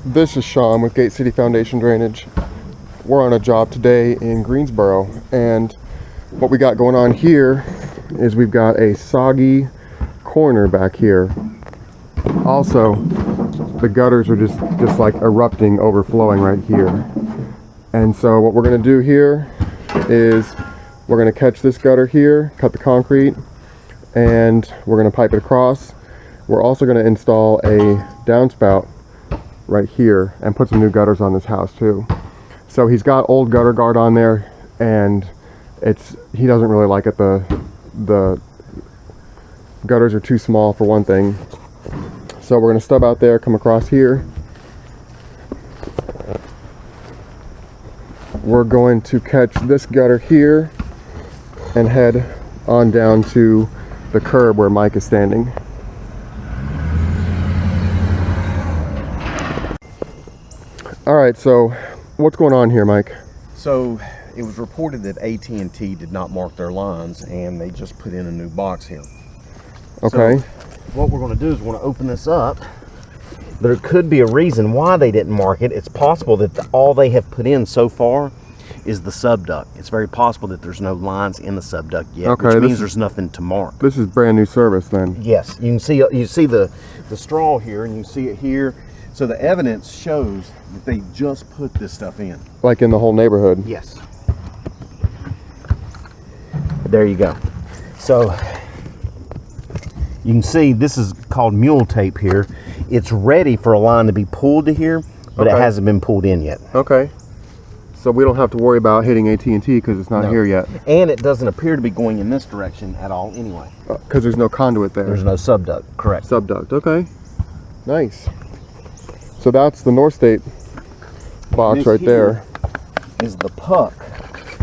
This is Sean with Gate City Foundation Drainage. We're on a job today in Greensboro, and what we got going on here is we've got a soggy corner back here. Also, the gutters are just like erupting, overflowing right here. And so what we're going to do here is we're going to catch this gutter here, cut the concrete, and we're going to pipe it across. We're also going to install a downspout right here and put some new gutters on this house too. So he's got old gutter guard on there, and he doesn't really like it. The gutters are too small for one thing. So we're going to stub out there, come across here. We're going to catch this gutter here and head on down to the curb where Mike is standing. All right, so what's going on here, Mike? So it was reported that AT&T did not mark their lines, and they just put in a new box here. Okay. So what we're going to do is we're going to open this up. There could be a reason why they didn't mark it. It's possible that all they have put in so far is the subduct. It's very possible that there's no lines in the subduct yet, okay, which means there's nothing to mark. This is brand new service then. Yes, you see the straw here, and you see it here. So the evidence shows that they just put this stuff in. Like in the whole neighborhood? Yes. There you go. So you can see this is called mule tape here. It's ready for a line to be pulled to here, but it hasn't been pulled in yet. Okay. So we don't have to worry about hitting AT&T because it's not here yet. And it doesn't appear to be going in this direction at all anyway. Because there's no conduit there. There's no subduct, correct. Subduct, okay. Nice. So that's the North State box this right there. Is the puck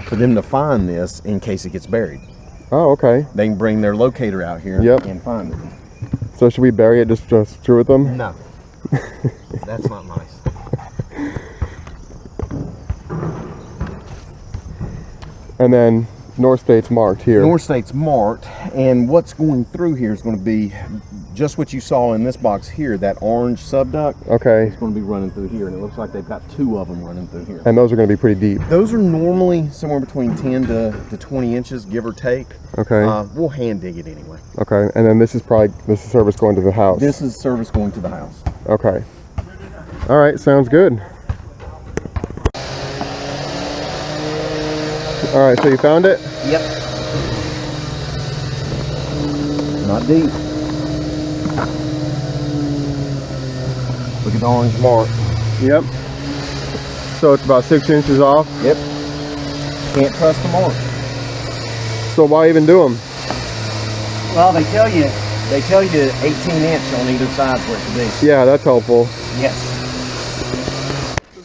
for them to find this in case it gets buried. Oh, okay. They can bring their locator out here and find it. So should we bury it just through with them? No. That's not nice. And then North State's marked here. North State's marked, and what's going through here is going to be just what you saw in this box here, that orange subduct. Okay. It's going to be running through here, and it looks like they've got two of them running through here. And those are going to be pretty deep. Those are normally somewhere between 10 to 20 inches, give or take. Okay. We'll hand dig it anyway. Okay, and then this is service going to the house. This is service going to the house. Okay. All right, sounds good. All right, so you found it? Yep. Not deep. Look at the orange mark. Yep. So it's about 6 inches off? Yep. Can't trust the mark. So why even do them? Well, they tell you 18 inch on either side for it to be. Yeah, that's helpful. Yes.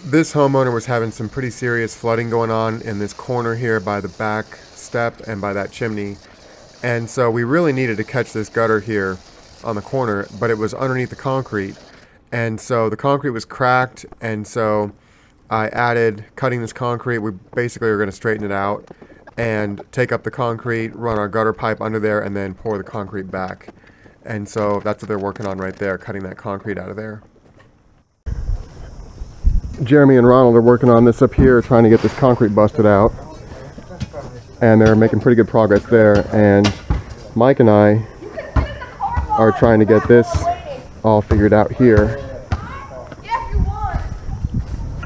This homeowner was having some pretty serious flooding going on in this corner here by the back step and by that chimney. And so we really needed to catch this gutter here on the corner, but it was underneath the concrete. And so the concrete was cracked, and so I added cutting this concrete. We basically are going to straighten it out and take up the concrete, run our gutter pipe under there, and then pour the concrete back. And so that's what they're working on right there, cutting that concrete out of there. Jeremy and Ronald are working on this up here, trying to get this concrete busted out. And they're making pretty good progress there. And Mike and I are trying to get this all figured out here.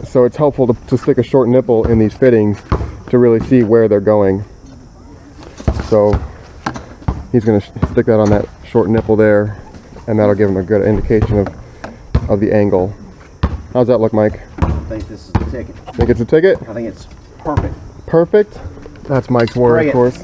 So it's helpful to stick a short nipple in these fittings to really see where they're going. So he's going to stick that on that short nipple there, and that'll give him a good indication of the angle. How's that look, Mike? I think this is the ticket. Think it's a ticket? I think it's perfect. Perfect? That's Mike's word, of course.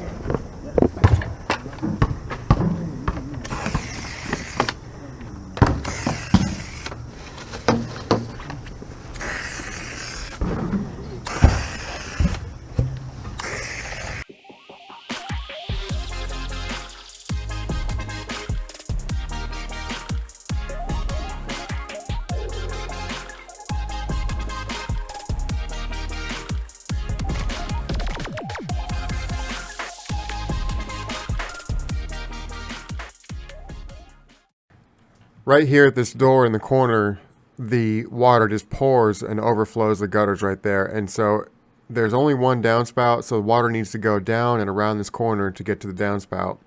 Right here at this door in the corner, the water just pours and overflows the gutters right there. And so there's only one downspout, so the water needs to go down and around this corner to get to the downspout.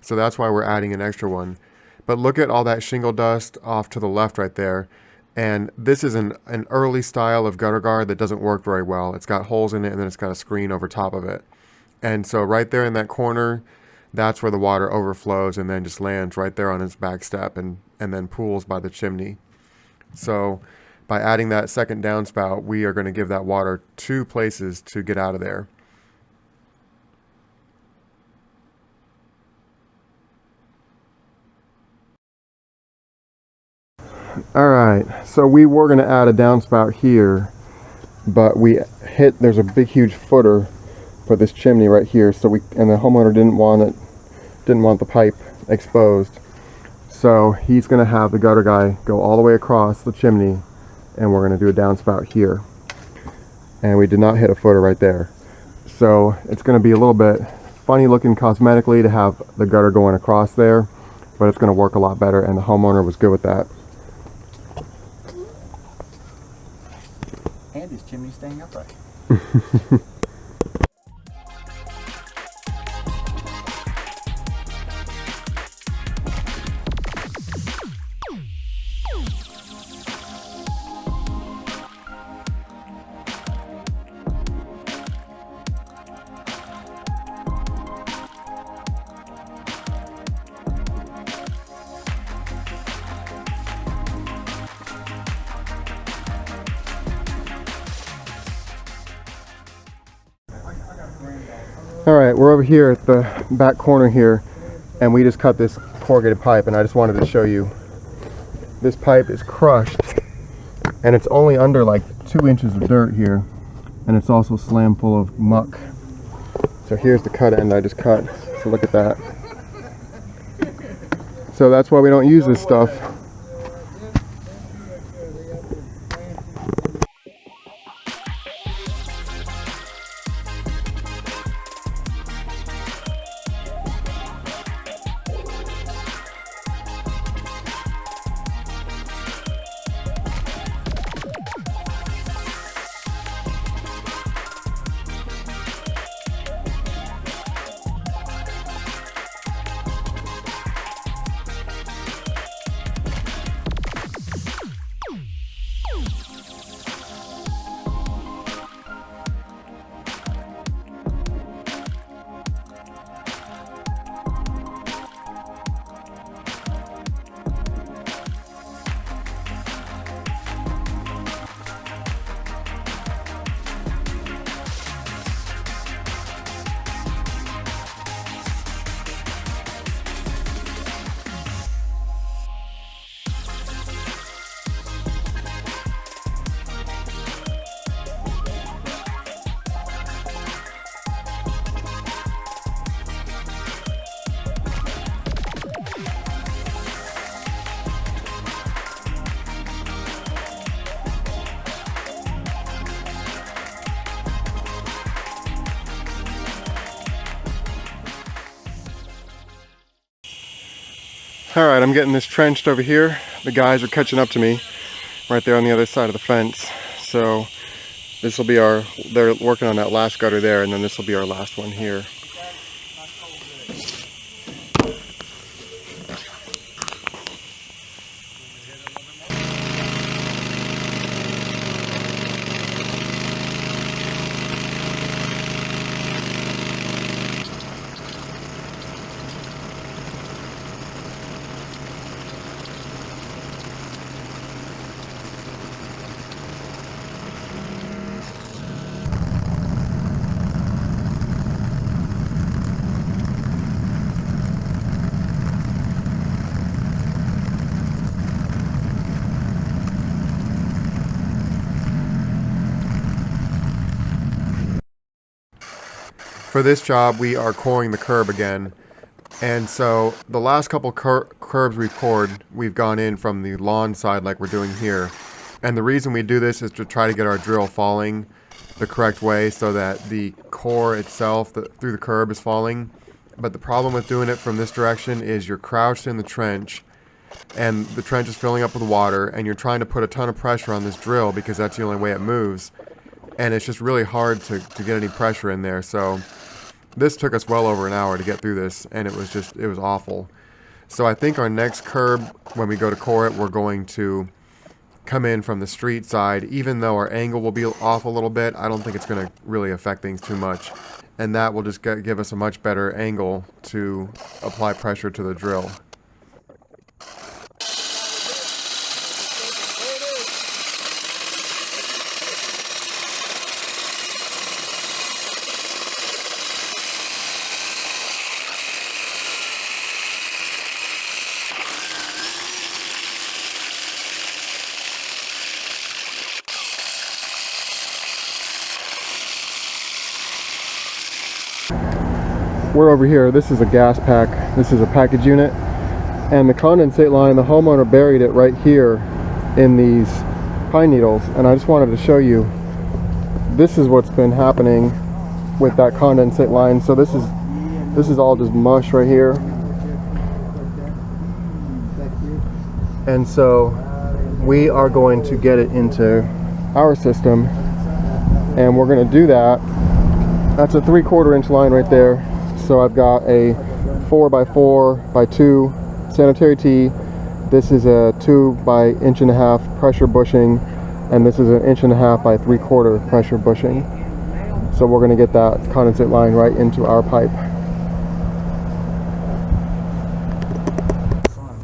So that's why we're adding an extra one. But look at all that shingle dust off to the left right there. And this is an early style of gutter guard that doesn't work very well. It's got holes in it and then it's got a screen over top of it. And so right there in that corner, that's where the water overflows and then just lands right there on its back step and then pools by the chimney. So by adding that second downspout, we are going to give that water two places to get out of there. All right, so we were going to add a downspout here, but there's a big huge footer for this chimney right here, and the homeowner didn't want the pipe exposed. So he's going to have the gutter guy go all the way across the chimney, and we're going to do a downspout here. And we did not hit a footer right there. So it's going to be a little bit funny looking cosmetically to have the gutter going across there, but it's going to work a lot better, and the homeowner was good with that. And his chimney staying upright. All right, we're over here at the back corner here, and we just cut this corrugated pipe, and I just wanted to show you. This pipe is crushed, and it's only under like 2 inches of dirt here, and it's also slammed full of muck. So here's the cut end I just cut, so look at that. So that's why we don't use this stuff. All right, I'm getting this trenched over here. The guys are catching up to me right there on the other side of the fence. So this will be they're working on that last gutter there, and then this will be our last one here. For this job, we are coring the curb again. And so the last couple curbs we've cored, we've gone in from the lawn side like we're doing here. And the reason we do this is to try to get our drill falling the correct way so that the core itself through the curb is falling. But the problem with doing it from this direction is you're crouched in the trench and the trench is filling up with water, and you're trying to put a ton of pressure on this drill because that's the only way it moves, and it's just really hard to get any pressure in there. So this took us well over an hour to get through this, and it was awful. So I think our next curb, when we go to core it, we're going to come in from the street side. Even though our angle will be off a little bit, I don't think it's going to really affect things too much, and that will just give us a much better angle to apply pressure to the drill. We're over here. This is a gas pack. This is a package unit, and the condensate line, the homeowner buried it right here in these pine needles, and I just wanted to show you, this is what's been happening with that condensate line. So this is all just mush right here, and so we are going to get it into our system, and we're going to do that. That's a 3/4 inch line right there. So I've got a 4x4x2 sanitary tee. This is a 2x1.5 inch pressure bushing, and this is an 1.5 by 3/4 pressure bushing. So we're going to get that condensate line right into our pipe.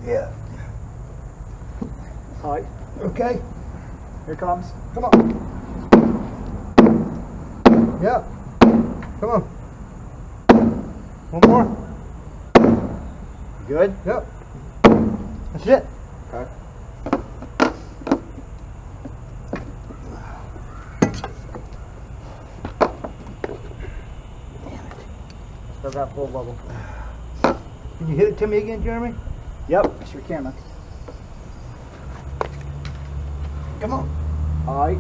Yeah. All right. Okay. Here it comes. Come on. Yeah. Come on. One more. Good? Yep. That's it. Okay. Still got full bubble. Can you hit it to me again, Jeremy? Yep. Sure can, man. Come on. All right.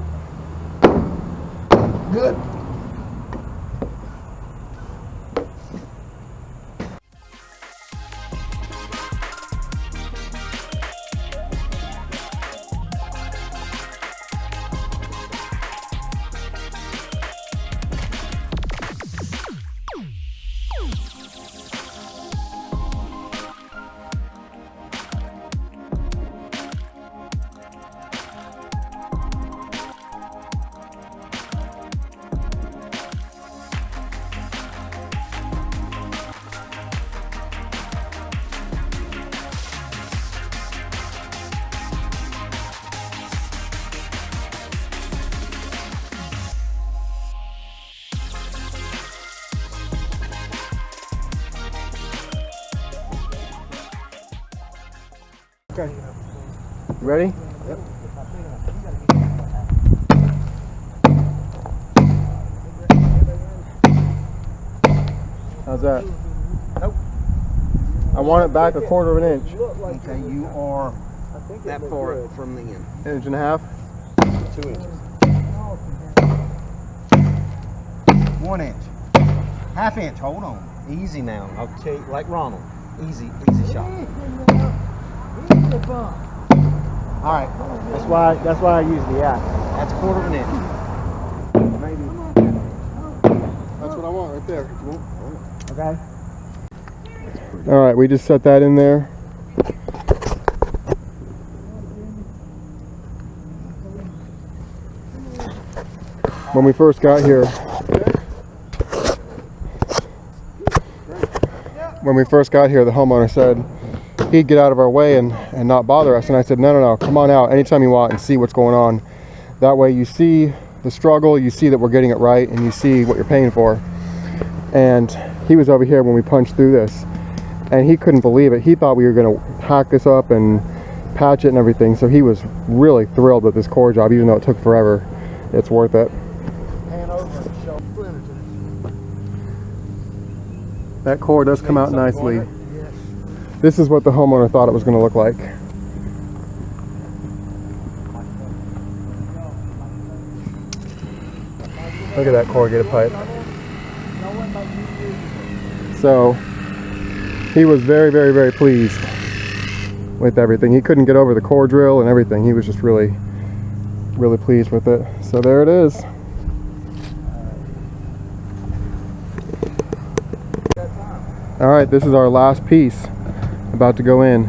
Good. Okay. You ready? Yep. How's that? Nope. I want it back 1/4 inch. Okay, you are that far from the end. 1.5 inches. 2 inches. 1 inch. 1/2 inch. Hold on. Easy now. I'll tell you, like Ronald. Easy shot. All right. That's why I use the axe. That's 1/4 inch. Maybe. That's what I want right there. Okay. All right, we just set that in there. When we first got here, the homeowner said he'd get out of our way and not bother us, and I said no, come on out anytime you want and see what's going on. That way you see the struggle, you see that we're getting it right, and you see what you're paying for. And he was over here when we punched through this, and he couldn't believe it. He thought we were going to hack this up and patch it and everything, so he was really thrilled with this core job. Even though it took forever, it's worth it. That core does come out nicely. Yes. This is what the homeowner thought it was going to look like. Look at that corrugated pipe. So he was very pleased with everything. He couldn't get over the core drill and everything. He was just really pleased with it. So there it is. All right, this is our last piece about to go in.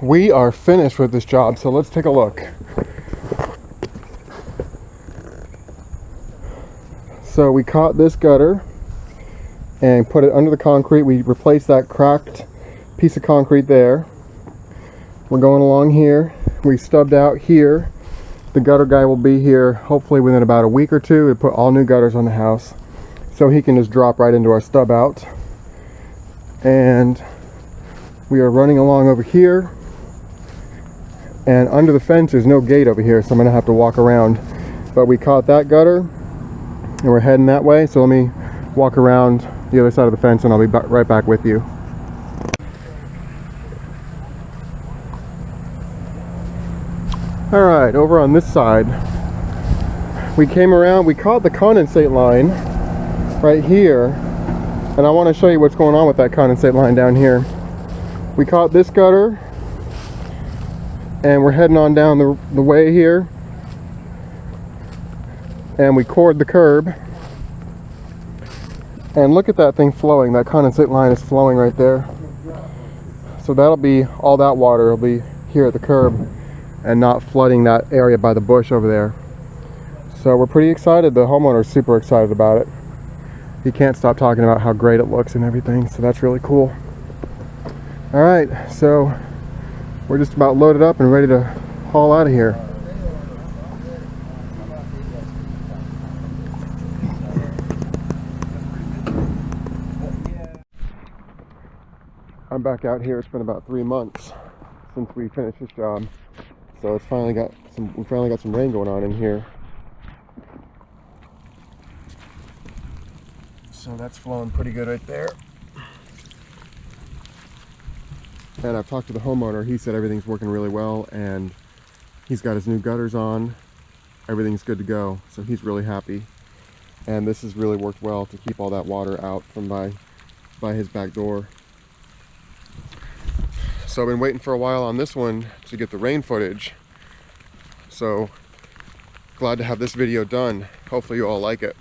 We are finished with this job, so let's take a look. So we caught this gutter and put it under the concrete. We replaced that cracked piece of concrete there. We're going along here. We stubbed out here. The gutter guy will be here hopefully within about a week or two to put all new gutters on the house, so he can just drop right into our stub out. And we are running along over here. And under the fence there's no gate over here, so I'm gonna have to walk around. But we caught that gutter and we're heading that way, so let me walk around the other side of the fence and I'll be right back with you. All right, over on this side we came around, we caught the condensate line right here, and I want to show you what's going on with that condensate line down here. We caught this gutter and we're heading on down the way here, and we cored the curb, and look at that thing flowing. That condensate line is flowing right there. So that'll be, all that water will be here at the curb and not flooding that area by the bush over there. So we're pretty excited. The homeowner's super excited about it. He can't stop talking about how great it looks and everything, so that's really cool. All right, so we're just about loaded up and ready to haul out of here. I'm back out here. It's been about 3 months since we finished this job, so it's finally got some. We finally got some rain going on in here. So that's flowing pretty good right there. And I've talked to the homeowner. He said everything's working really well, and he's got his new gutters on. Everything's good to go, so he's really happy. And this has really worked well to keep all that water out from by his back door. So I've been waiting for a while on this one to get the rain footage. So glad to have this video done. Hopefully you all like it.